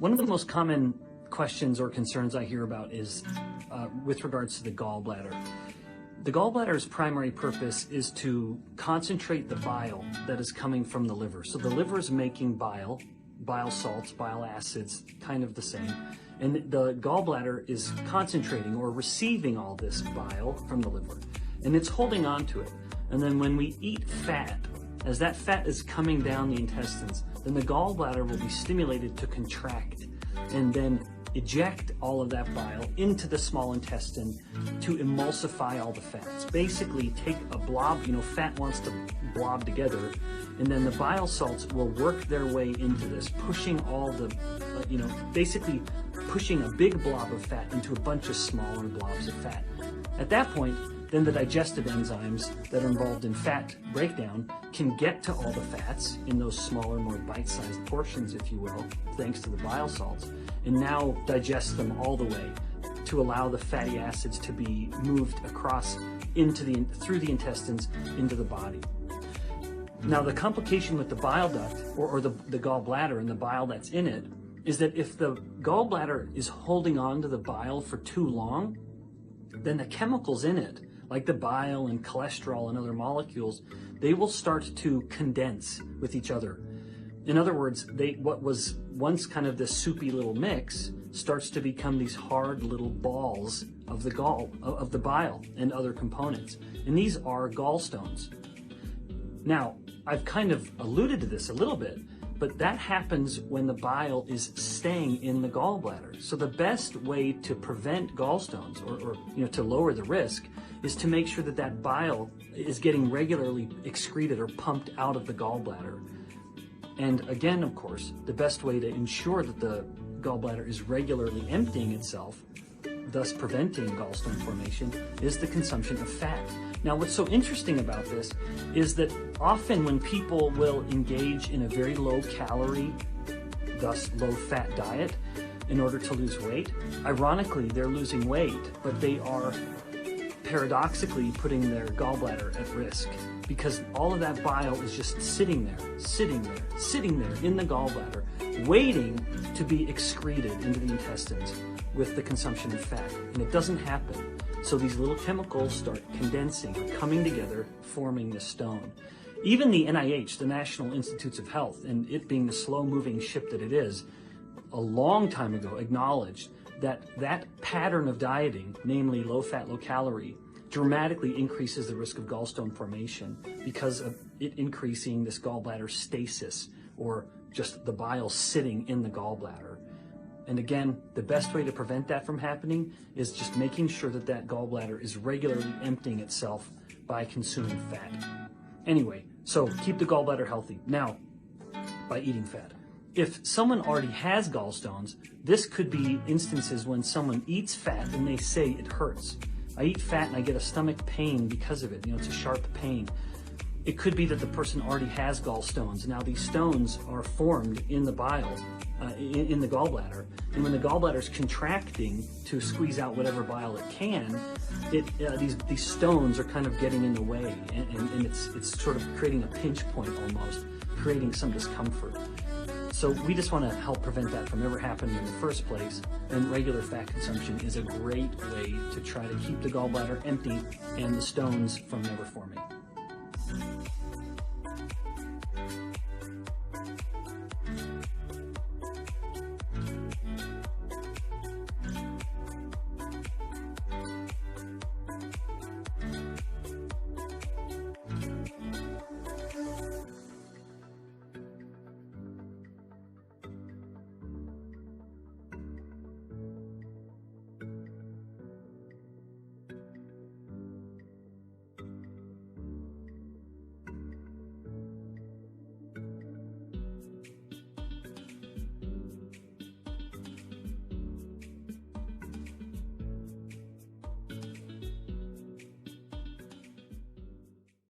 One of the most common questions or concerns I hear about is with regards to the gallbladder. The gallbladder's primary purpose is to concentrate the bile that is coming from the liver. So the liver is making bile salts, bile acids, kind of the same. And the gallbladder is concentrating or receiving all this bile from the liver. And it's holding on to it. And then when we eat fat, as that fat is coming down the intestines, then the gallbladder will be stimulated to contract and then eject all of that bile into the small intestine to emulsify all the fats. Basically take a blob, fat wants to blob together, and then the bile salts will work their way into this, pushing all the, basically pushing a big blob of fat into a bunch of smaller blobs of fat. At that point, then the digestive enzymes that are involved in fat breakdown can get to all the fats in those smaller, more bite-sized portions, if you will, thanks to the bile salts, and now digest them all the way to allow the fatty acids to be moved across through the intestines into the body. Now, the complication with the bile duct or the gallbladder and the bile that's in it is that if the gallbladder is holding on to the bile for too long, then the chemicals in it, like the bile and cholesterol and other molecules, they will start to condense with each other. In other words, what was once kind of this soupy little mix starts to become these hard little balls of the bile and other components. And these are gallstones. Now, I've kind of alluded to this a little bit, but that happens when the bile is staying in the gallbladder. So the best way to prevent gallstones or to lower the risk is to make sure that that bile is getting regularly excreted or pumped out of the gallbladder. And again, of course, the best way to ensure that the gallbladder is regularly emptying itself, thus preventing gallstone formation, is the consumption of fat. Now, what's so interesting about this is that often when people will engage in a very low calorie, thus low fat diet in order to lose weight, ironically, they're losing weight, but they are paradoxically putting their gallbladder at risk because all of that bile is just sitting there in the gallbladder, waiting to be excreted into the intestines with the consumption of fat. And it doesn't happen. So these little chemicals start condensing, coming together, forming this stone. Even the NIH, the National Institutes of Health, and it being the slow-moving ship that it is, a long time ago acknowledged that that pattern of dieting, namely low-fat, low-calorie, dramatically increases the risk of gallstone formation because of it increasing this gallbladder stasis, or just the bile sitting in the gallbladder. And again, the best way to prevent that from happening is just making sure that that gallbladder is regularly emptying itself by consuming fat. Anyway, so keep the gallbladder healthy. Now, by eating fat. If someone already has gallstones, this could be instances when someone eats fat and they say it hurts. I eat fat and I get a stomach pain because of it. It's a sharp pain. It could be that the person already has gallstones. Now these stones are formed in the bile, in the gallbladder. And when the gallbladder is contracting to squeeze out whatever bile it can, these stones are kind of getting in the way, and it's sort of creating a pinch point almost, creating some discomfort. So we just want to help prevent that from ever happening in the first place, and regular fat consumption is a great way to try to keep the gallbladder empty and the stones from never forming.